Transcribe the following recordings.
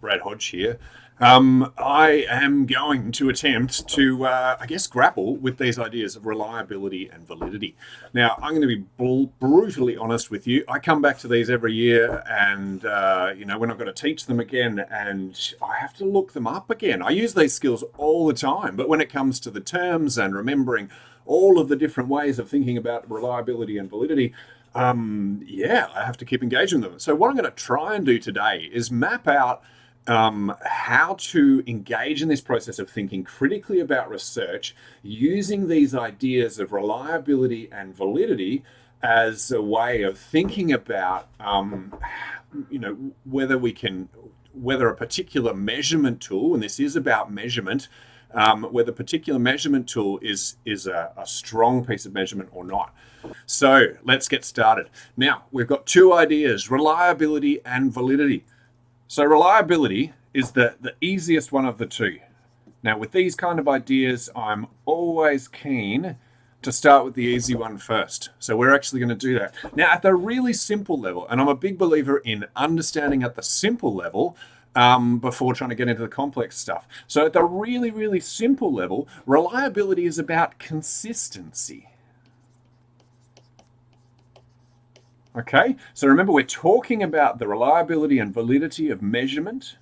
Brad Hodge here. I am going to attempt to, grapple with these ideas of reliability and validity. Now, I'm going to be brutally honest with you. I come back to these every year, and we're not going to teach them again, and I have to look them up again. I use these skills all the time, but when it comes to the terms and remembering all of the different ways of thinking about reliability and validity, I have to keep engaging them. So what I'm going to try and do today is map out how to engage in this process of thinking critically about research using these ideas of reliability and validity as a way of thinking about, whether a particular measurement tool, and this is about measurement, whether a particular measurement tool is a strong piece of measurement or not. So let's get started. Now, we've got two ideas, reliability and validity. So reliability is the easiest one of the two. Now, with these kind of ideas, I'm always keen to start with the easy one first. So we're actually going to do that. Now, at the really simple level, and I'm a big believer in understanding at the simple level before trying to get into the complex stuff. So at the really, really simple level, reliability is about consistency. Okay, so remember, we're talking about the reliability and validity of measurement.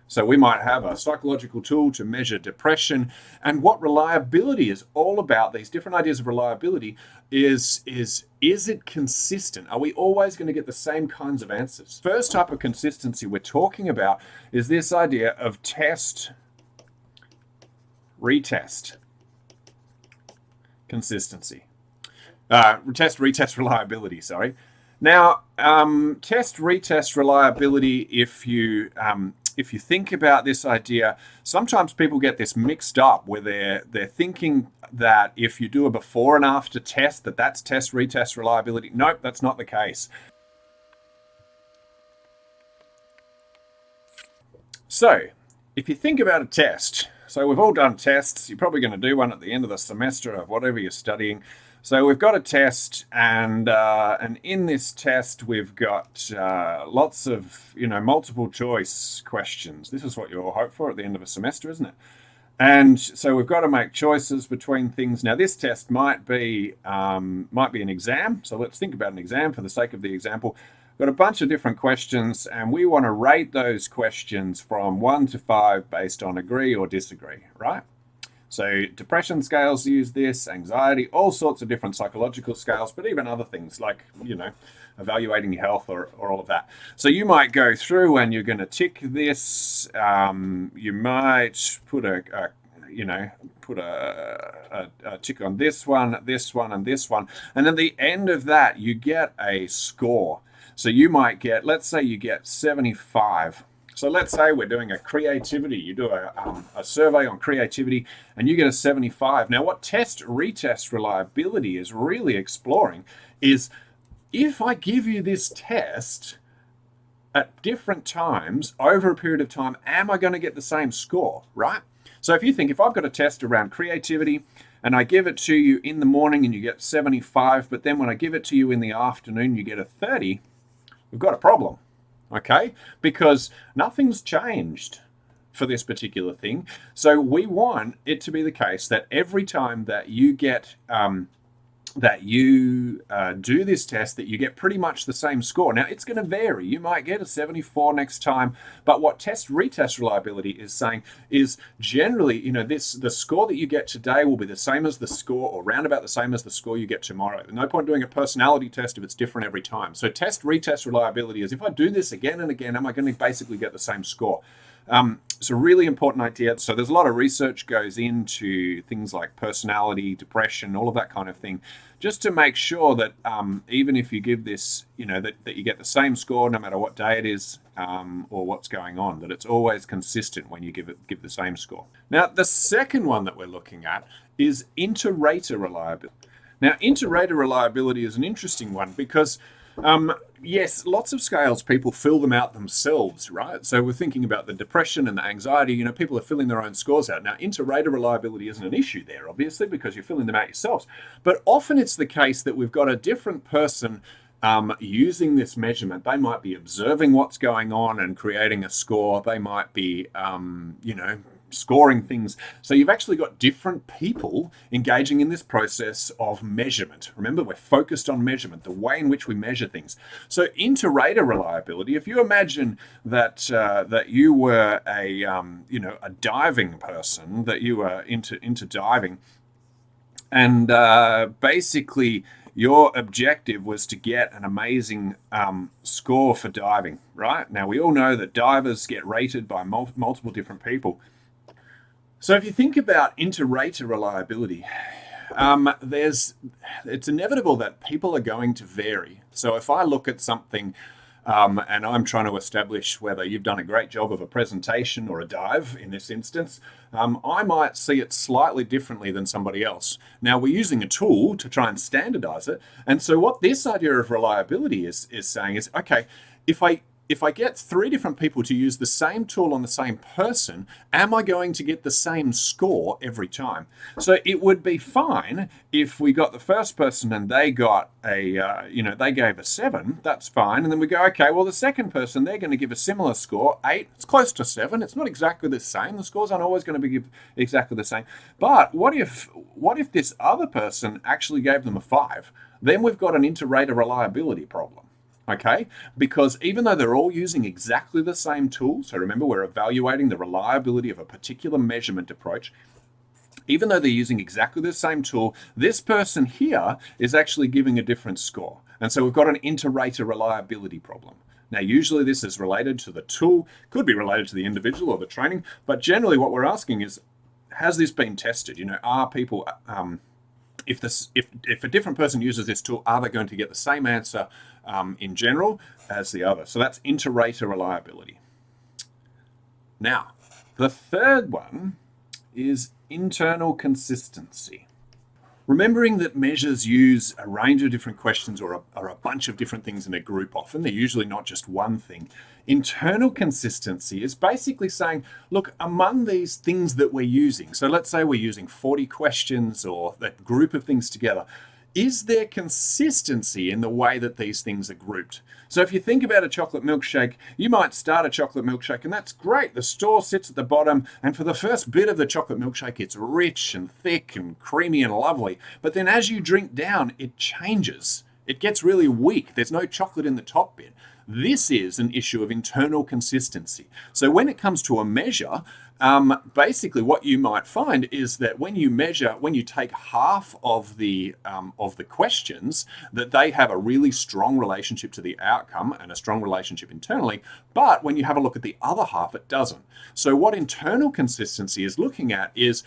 So we might have a psychological tool to measure depression, and what reliability is all about, these different ideas of reliability, is it consistent? Are we always going to get the same kinds of answers? First type of consistency we're talking about is this idea of test, retest consistency. Test, retest reliability, sorry. Now, test, retest reliability, if you think about this idea, sometimes people get this mixed up where they're thinking that if you do a before and after test, that's test, retest reliability. Nope, that's not the case. So, if you think about a test, so we've all done tests, you're probably going to do one at the end of the semester of whatever you're studying. So we've got a test, and in this test we've got lots of multiple choice questions. This is what you all hope for at the end of a semester, isn't it? And so we've got to make choices between things. Now this test might be an exam. So let's think about an exam for the sake of the example. We've got a bunch of different questions, and we want to rate those questions from 1 to 5 based on agree or disagree, right? So depression scales use this, anxiety, all sorts of different psychological scales, but even other things like, evaluating health or all of that. So you might go through and you're going to tick this. You might put a tick on this one, and this one. And at the end of that, you get a score. So you might get, let's say you get 75. So let's say we're doing a creativity. You do a survey on creativity and you get a 75. Now what test, retest reliability is really exploring is, if I give you this test at different times over a period of time, am I going to get the same score, right? So if you think, if I've got a test around creativity and I give it to you in the morning and you get 75, but then when I give it to you in the afternoon, you get a 30, we've got a problem. Okay, because nothing's changed for this particular thing. So we want it to be the case that every time that you get do this test, that you get pretty much the same score. Now it's going to vary. You might get a 74 next time, but what test retest reliability is saying is generally, the score that you get today will be the same as the score, or round about the same as the score you get tomorrow. There's no point doing a personality test if it's different every time. So test retest reliability is, if I do this again and again, am I going to basically get the same score? It's a really important idea. So there's a lot of research goes into things like personality, depression, all of that kind of thing, just to make sure that even if you give this, that you get the same score no matter what day it is or what's going on, that it's always consistent when you give the same score. Now, the second one that we're looking at is inter-rater reliability. Now, inter-rater reliability is an interesting one because yes, lots of scales, people fill them out themselves, right? So we're thinking about the depression and the anxiety, people are filling their own scores out. Now, inter-rater reliability isn't an issue there, obviously, because you're filling them out yourselves. But often it's the case that we've got a different person using this measurement. They might be observing what's going on and creating a score. They might be, scoring things. So you've actually got different people engaging in this process of measurement. Remember, we're focused on measurement, the way in which we measure things. So inter-rater reliability, if you imagine that you were a diving person, that you were into diving, and basically your objective was to get an amazing score for diving, right? Now, we all know that divers get rated by multiple different people. So if you think about inter-rater reliability, it's inevitable that people are going to vary. So if I look at something and I'm trying to establish whether you've done a great job of a presentation or a dive in this instance, I might see it slightly differently than somebody else. Now, we're using a tool to try and standardize it. And so what this idea of reliability is saying is, okay, if I get 3 different people to use the same tool on the same person, am I going to get the same score every time? So it would be fine if we got the first person and they got they gave a 7, that's fine. And then we go, okay, well, the second person, they're going to give a similar score, 8, it's close to 7. It's not exactly the same. The scores aren't always going to be exactly the same. But what if this other person actually gave them a 5? Then we've got an inter-rater reliability problem. Okay, because even though they're all using exactly the same tool, so remember we're evaluating the reliability of a particular measurement approach, even though they're using exactly the same tool, this person here is actually giving a different score. And so we've got an inter-rater reliability problem. Now, usually this is related to the tool, could be related to the individual or the training, but generally what we're asking is, has this been tested? Are people... If a different person uses this tool, are they going to get the same answer in general as the other? So that's inter-rater reliability. Now, the third one is internal consistency. Remembering that measures use a range of different questions or a bunch of different things in a group often, they're usually not just one thing. Internal consistency is basically saying, look, among these things that we're using, so let's say we're using 40 questions or that group of things together, is there consistency in the way that these things are grouped? So if you think about a chocolate milkshake, you might start a chocolate milkshake and that's great. The store sits at the bottom and for the first bit of the chocolate milkshake, it's rich and thick and creamy and lovely. But then as you drink down, it changes. It gets really weak. There's no chocolate in the top bit. This is an issue of internal consistency. So when it comes to a measure, basically what you might find is that when you take half of the questions, that they have a really strong relationship to the outcome and a strong relationship internally, but when you have a look at the other half, it doesn't. So what internal consistency is looking at is,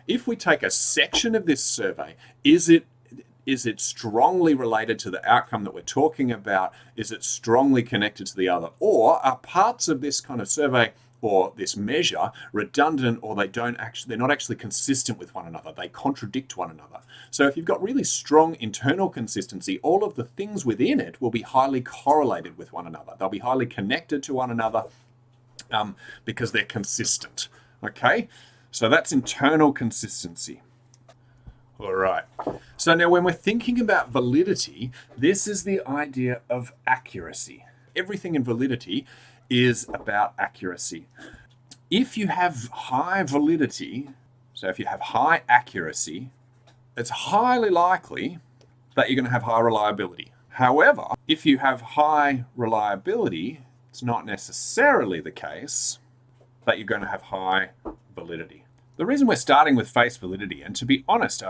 if we take a section of this survey, is it strongly related to the outcome that we're talking about? Is it strongly connected to the other? Or are parts of this kind of survey or this measure redundant, or they're not actually consistent with one another? They contradict one another. So if you've got really strong internal consistency, all of the things within it will be highly correlated with one another. They'll be highly connected to one another because they're consistent. Okay? So that's internal consistency. All right. So now when we're thinking about validity, this is the idea of accuracy. Everything in validity is about accuracy. If you have high validity, so if you have high accuracy, it's highly likely that you're going to have high reliability. However, if you have high reliability, it's not necessarily the case that you're going to have high validity. The reason we're starting with face validity, and to be honest,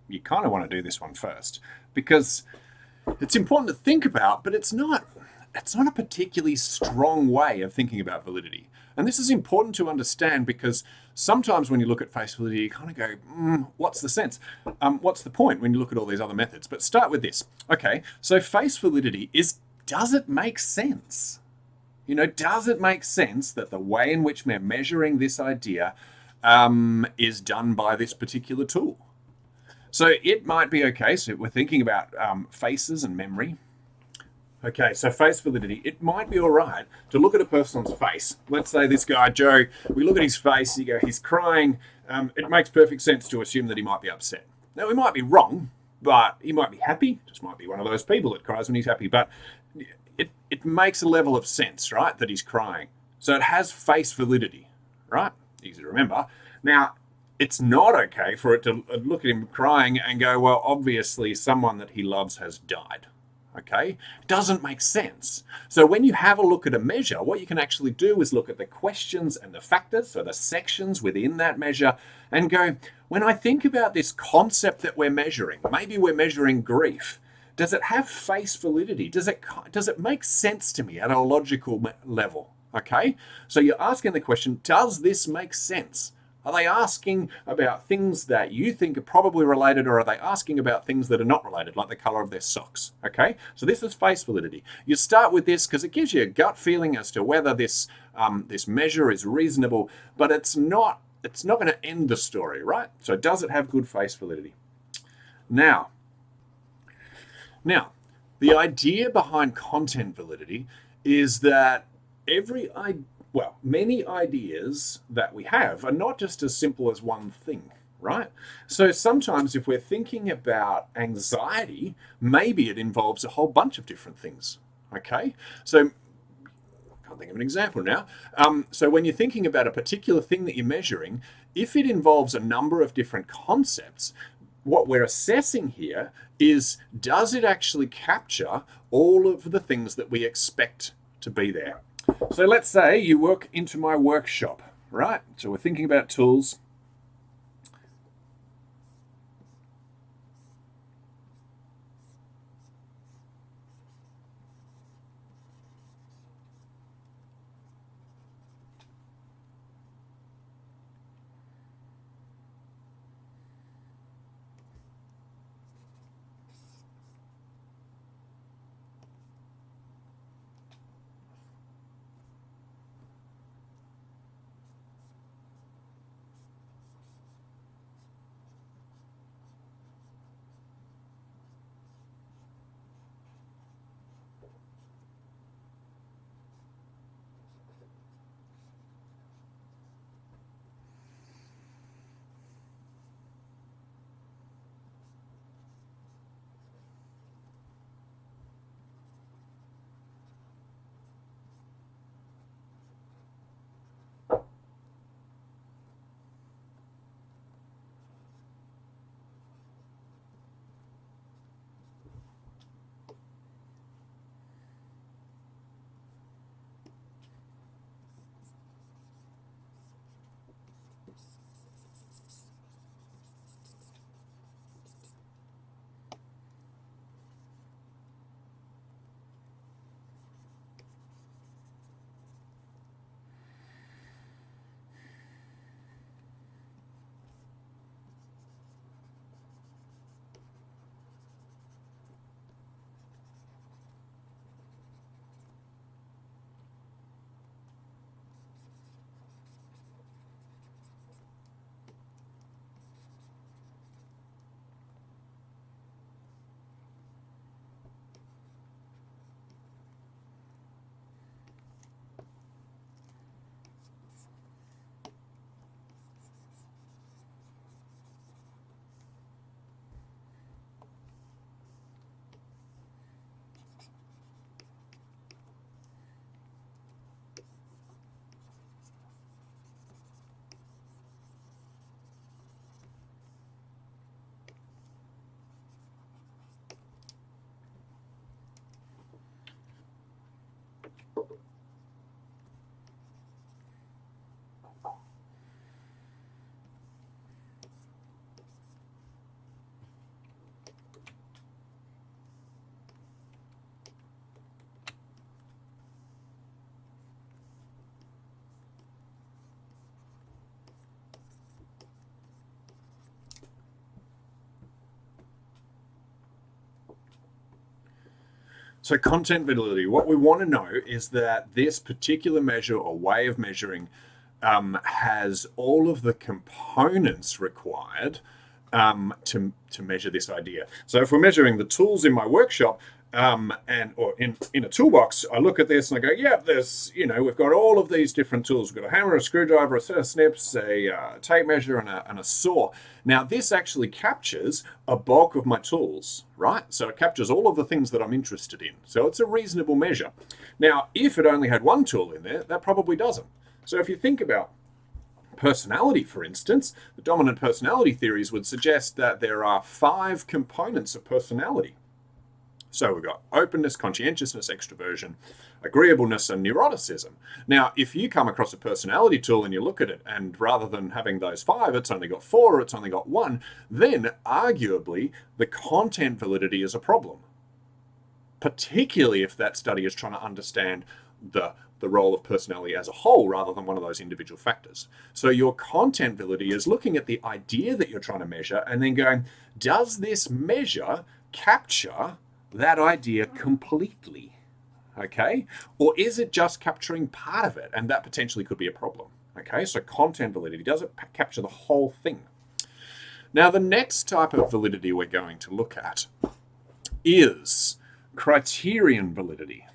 you kind of want to do this one first, because it's important to think about, but it's not a particularly strong way of thinking about validity. And this is important to understand because sometimes when you look at face validity, you kind of go, what's the sense? What's the point when you look at all these other methods? But start with this. Okay, so face validity does it make sense? Does it make sense that the way in which we're measuring this idea is done by this particular tool? So it might be okay. So we're thinking about faces and memory. Okay, so face validity. It might be all right to look at a person's face. Let's say this guy, Joe, we look at his face, you go, he's crying. It makes perfect sense to assume that he might be upset. Now, we might be wrong, but he might be happy. Just might be one of those people that cries when he's happy. But it makes a level of sense, right, that he's crying. So it has face validity, right? Easy to remember. Now, it's not okay for it to look at him crying and go, well, obviously someone that he loves has died. Okay? It doesn't make sense. So when you have a look at a measure, what you can actually do is look at the questions and the factors, so the sections within that measure, and go, when I think about this concept that we're measuring, maybe we're measuring grief, does it have face validity? Does it make sense to me at a logical level? Okay? So you're asking the question, does this make sense? Are they asking about things that you think are probably related, or are they asking about things that are not related, like the color of their socks? Okay, so this is face validity. You start with this because it gives you a gut feeling as to whether this measure is reasonable, but it's not going to end the story, right? So does it have good face validity? Now, the idea behind content validity is that many ideas that we have are not just as simple as one thing, right? So sometimes if we're thinking about anxiety, maybe it involves a whole bunch of different things, okay? So I can't think of an example now. So when you're thinking about a particular thing that you're measuring, if it involves a number of different concepts, what we're assessing here is, does it actually capture all of the things that we expect to be there? So let's say you walk into my workshop, right? So we're thinking about tools. So content validity, what we want to know is that this particular measure or way of measuring has all of the components required to measure this idea. So if we're measuring the tools in my workshop, or in a toolbox, I look at this and I go, yeah, there's, we've got all of these different tools. We've got a hammer, a screwdriver, a set of snips, a tape measure, and a saw. Now, this actually captures a bulk of my tools, right? So it captures all of the things that I'm interested in. So it's a reasonable measure. Now, if it only had one tool in there, that probably doesn't. So if you think about personality, for instance, the dominant personality theories would suggest that there are 5 components of personality. So we've got openness, conscientiousness, extroversion, agreeableness, and neuroticism. Now, if you come across a personality tool and you look at it, and rather than having those 5, it's only got 4 or it's only got 1, then arguably the content validity is a problem. Particularly if that study is trying to understand the role of personality as a whole rather than one of those individual factors. So your content validity is looking at the idea that you're trying to measure and then going, does this measure capture that idea completely? Okay? Or is it just capturing part of it? And that potentially could be a problem. Okay? So content validity, does it capture the whole thing? Now, the next type of validity we're going to look at is criterion validity.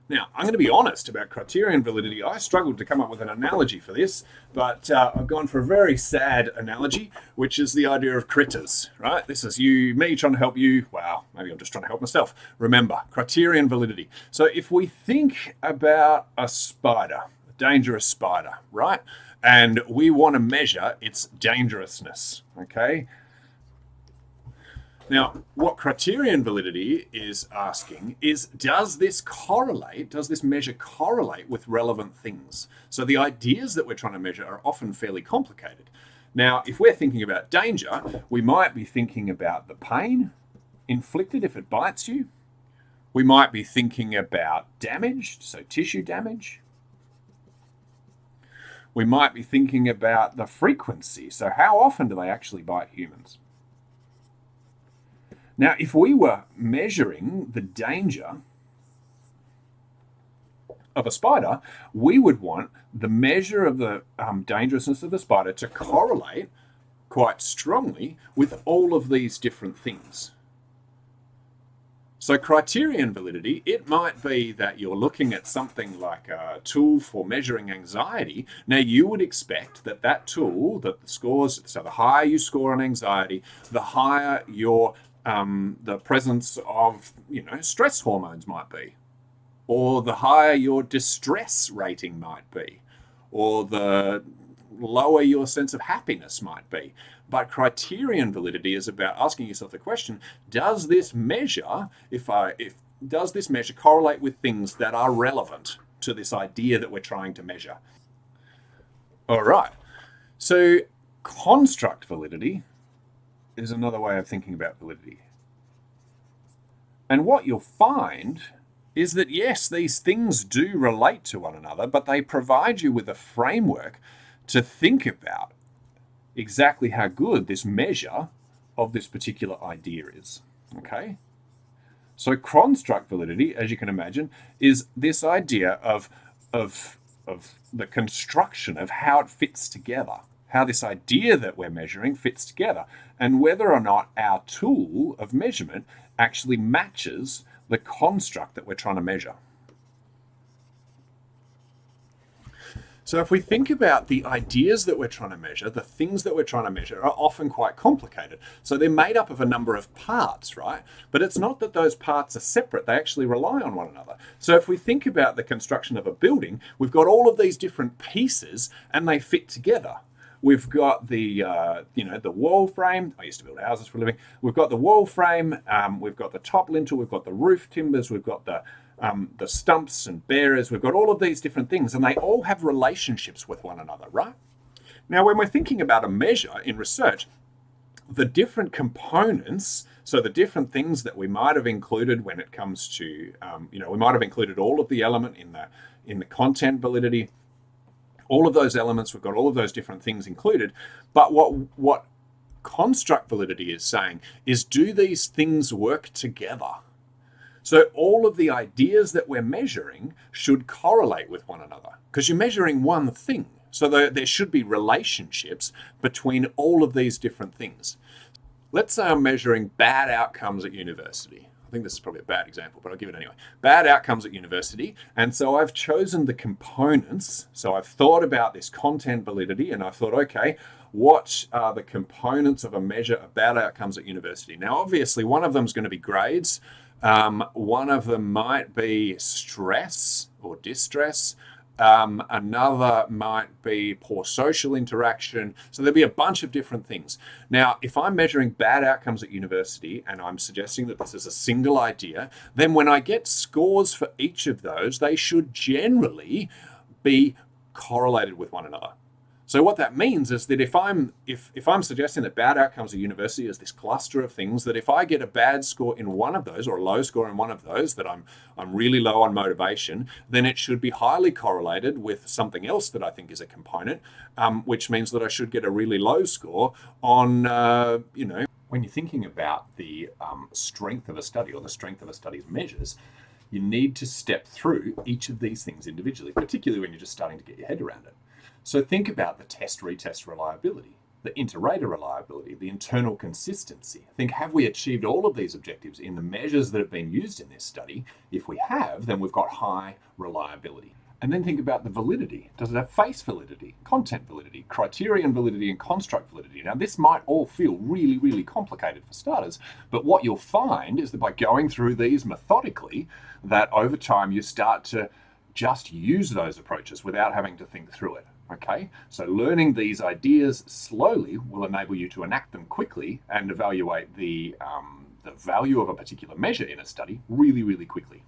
Now, I'm going to be honest about criterion validity. I struggled to come up with an analogy for this, but I've gone for a very sad analogy, which is the idea of critters, right? This is me trying to help you. Wow, maybe I'm just trying to help myself. Remember, criterion validity. So if we think about a spider, a dangerous spider, right? And we want to measure its dangerousness, okay? Now, what criterion validity is asking is, does this measure correlate with relevant things? So the ideas that we're trying to measure are often fairly complicated. Now, if we're thinking about danger, we might be thinking about the pain inflicted if it bites you. We might be thinking about damage, so tissue damage. We might be thinking about the frequency, so how often do they actually bite humans? Now, if we were measuring the danger of a spider, we would want the measure of the dangerousness of the spider to correlate quite strongly with all of these different things. So criterion validity, it might be that you're looking at something like a tool for measuring anxiety. Now, you would expect that that tool, that the scores, so the higher you score on anxiety, the higher your the presence of, stress hormones might be, or the higher your distress rating might be, or the lower your sense of happiness might be. But criterion validity is about asking yourself the question: does this measure, does this measure correlate with things that are relevant to this idea that we're trying to measure? All right. So construct validity is another way of thinking about validity. And what you'll find is that, yes, these things do relate to one another, but they provide you with a framework to think about exactly how good this measure of this particular idea is. Okay? So construct validity, as you can imagine, is this idea of the construction of how it fits together, how this idea that we're measuring fits together, and whether or not our tool of measurement actually matches the construct that we're trying to measure. So if we think about the ideas that we're trying to measure, the things that we're trying to measure are often quite complicated. So they're made up of a number of parts, right? But it's not that those parts are separate, they actually rely on one another. So if we think about the construction of a building, we've got all of these different pieces and they fit together. We've got the wall frame. I used to build houses for a living. We've got the wall frame. We've got the top lintel. We've got the roof timbers. We've got the stumps and bearers. We've got all of these different things, and they all have relationships with one another, right? Now, when we're thinking about a measure in research, the different components, so the different things that we might have included when it comes to, we might have included all of the element in the content validity, all of those elements, we've got all of those different things included. But what construct validity is saying is, do these things work together? So all of the ideas that we're measuring should correlate with one another because you're measuring one thing. So there should be relationships between all of these different things. Let's say I'm measuring bad outcomes at university. I think this is probably a bad example, but I'll give it anyway. Bad outcomes at university. And so I've chosen the components. So I've thought about this content validity and I've thought, okay, what are the components of a measure of bad outcomes at university? Now, obviously, one of them is going to be grades. One of them might be stress or distress. Another might be poor social interaction. So there'll be a bunch of different things. Now, if I'm measuring bad outcomes at university and I'm suggesting that this is a single idea, then when I get scores for each of those, they should generally be correlated with one another. So what that means is that if I'm suggesting that bad outcomes at university is this cluster of things, that if I get a bad score in one of those or a low score in one of those, that I'm really low on motivation, then it should be highly correlated with something else that I think is a component, which means that I should get a really low score on when you're thinking about the strength of a study or the strength of a study's measures. You need to step through each of these things individually, particularly when you're just starting to get your head around it. So think about the test-retest reliability, the inter-rater reliability, the internal consistency. Think, have we achieved all of these objectives in the measures that have been used in this study? If we have, then we've got high reliability. And then think about the validity. Does it have face validity, content validity, criterion validity, and construct validity? Now, this might all feel really, really complicated for starters, but what you'll find is that by going through these methodically, that over time you start to just use those approaches without having to think through it. Okay, so learning these ideas slowly will enable you to enact them quickly and evaluate the value of a particular measure in a study really, really quickly.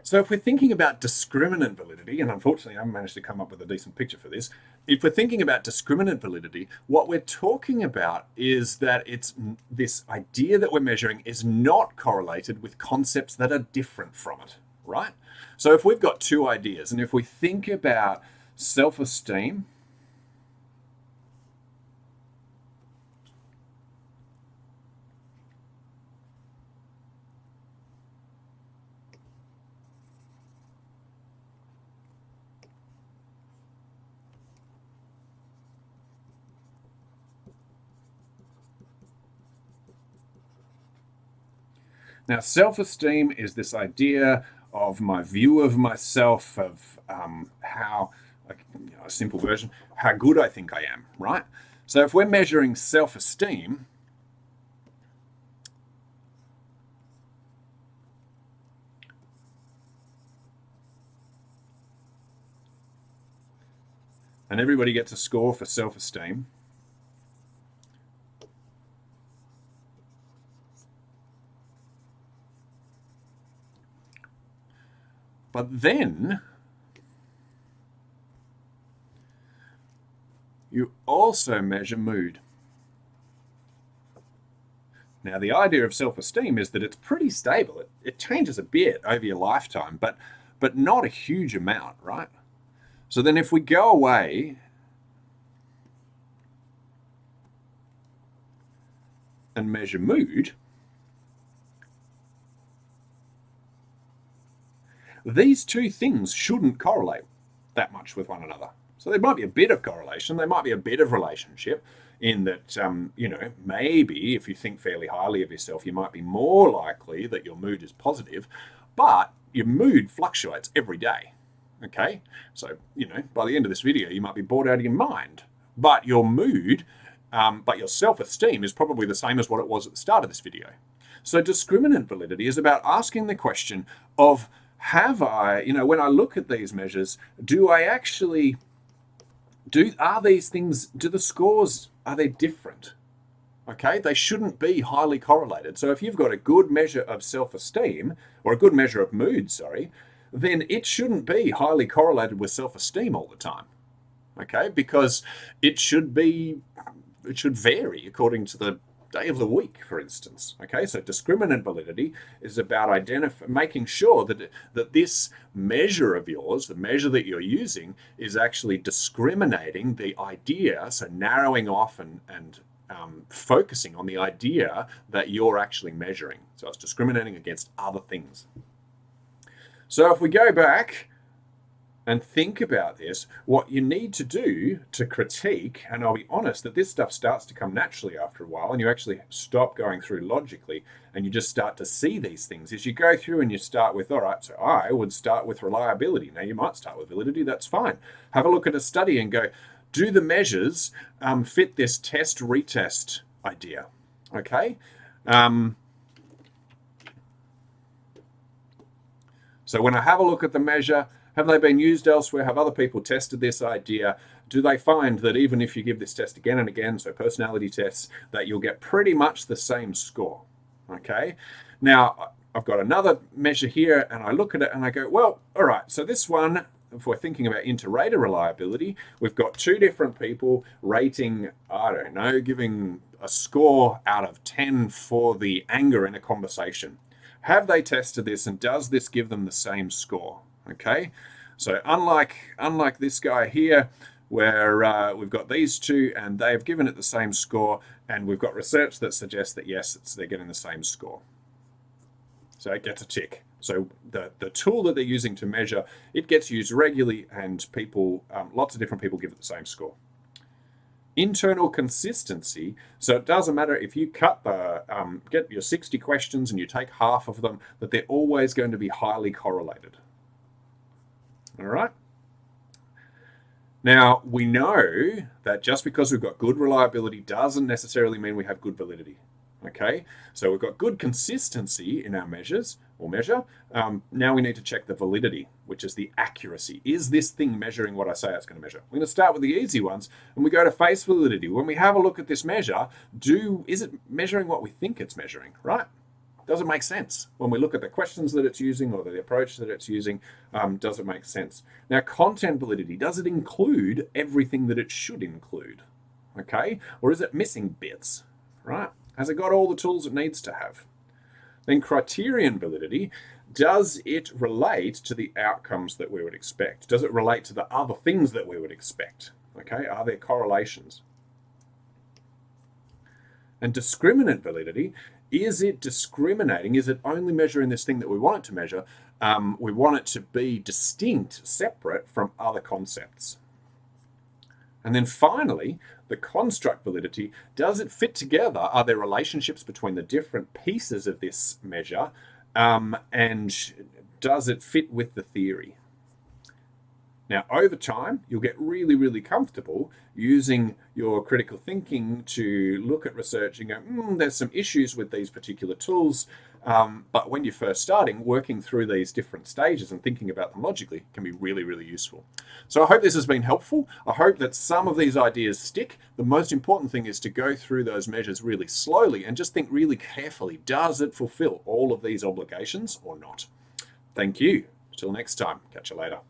So if we're thinking about discriminant validity, and unfortunately I haven't managed to come up with a decent picture for this, if we're thinking about discriminant validity, what we're talking about is that it's this idea that we're measuring is not correlated with concepts that are different from it, right? So if we've got two ideas, and if we think about self-esteem, now, self-esteem is this idea of my view of myself, of how, like, a simple version, how good I think I am, right? So if we're measuring self-esteem, and everybody gets a score for self-esteem, but then you also measure mood. Now, the idea of self-esteem is that it's pretty stable. It changes a bit over your lifetime, but not a huge amount, right? So then if we go away and measure mood, these two things shouldn't correlate that much with one another. So there might be a bit of correlation, there might be a bit of relationship in that, maybe if you think fairly highly of yourself, you might be more likely that your mood is positive, but your mood fluctuates every day. Okay, so, by the end of this video, you might be bored out of your mind, but your mood, but your self-esteem is probably the same as what it was at the start of this video. So discriminant validity is about asking the question of, have I, when I look at these measures, are these things, do the scores, are they different? Okay, they shouldn't be highly correlated. So if you've got a good measure of self-esteem, or a good measure of mood, then it shouldn't be highly correlated with self-esteem all the time. Okay, because it should vary according to the day of the week, for instance. Okay, so discriminant validity is about making sure that this measure of yours, the measure that you're using, is actually discriminating the idea, so narrowing off and focusing on the idea that you're actually measuring. So it's discriminating against other things. So if we go back and think about this, what you need to do to critique, and I'll be honest that this stuff starts to come naturally after a while, and you actually stop going through logically, and you just start to see these things, is you go through and you start with, all right, so I would start with reliability. Now, you might start with validity, that's fine. Have a look at a study and go, do the measures fit this test-retest idea? Okay? So when I have a look at the measure, have they been used elsewhere? Have other people tested this idea? Do they find that even if you give this test again and again, so personality tests, that you'll get pretty much the same score? Okay. Now, I've got another measure here, and I look at it and I go, well, all right, so this one, if we're thinking about inter-rater reliability, we've got two different people rating, I don't know, giving a score out of 10 for the anger in a conversation. Have they tested this, and does this give them the same score? Okay, so unlike this guy here, where we've got these two and they've given it the same score, and we've got research that suggests that yes, they're getting the same score. So it gets a tick. So the tool that they're using to measure, it gets used regularly, and people, lots of different people give it the same score. Internal consistency, so it doesn't matter if you cut get your 60 questions and you take half of them, that they're always going to be highly correlated. All right. Now, we know that just because we've got good reliability doesn't necessarily mean we have good validity. Okay, so we've got good consistency in our measures or measure. Now we need to check the validity, which is the accuracy. Is this thing measuring what I say it's going to measure? We're going to start with the easy ones, and we go to face validity. When we have a look at this measure, is it measuring what we think it's measuring, right? Does it make sense? When we look at the questions that it's using or the approach that it's using, does it make sense? Now, content validity, does it include everything that it should include? Okay, or is it missing bits, right? Has it got all the tools it needs to have? Then criterion validity, does it relate to the outcomes that we would expect? Does it relate to the other things that we would expect? Okay, are there correlations? And discriminant validity, is it discriminating? Is it only measuring this thing that we want it to measure? We want it to be distinct, separate from other concepts. And then finally, the construct validity, does it fit together? Are there relationships between the different pieces of this measure? And does it fit with the theory? Now, over time, you'll get really, really comfortable using your critical thinking to look at research and go, there's some issues with these particular tools. But when you're first starting, working through these different stages and thinking about them logically can be really, really useful. So I hope this has been helpful. I hope that some of these ideas stick. The most important thing is to go through those measures really slowly and just think really carefully, does it fulfill all of these obligations or not? Thank you. Till next time. Catch you later.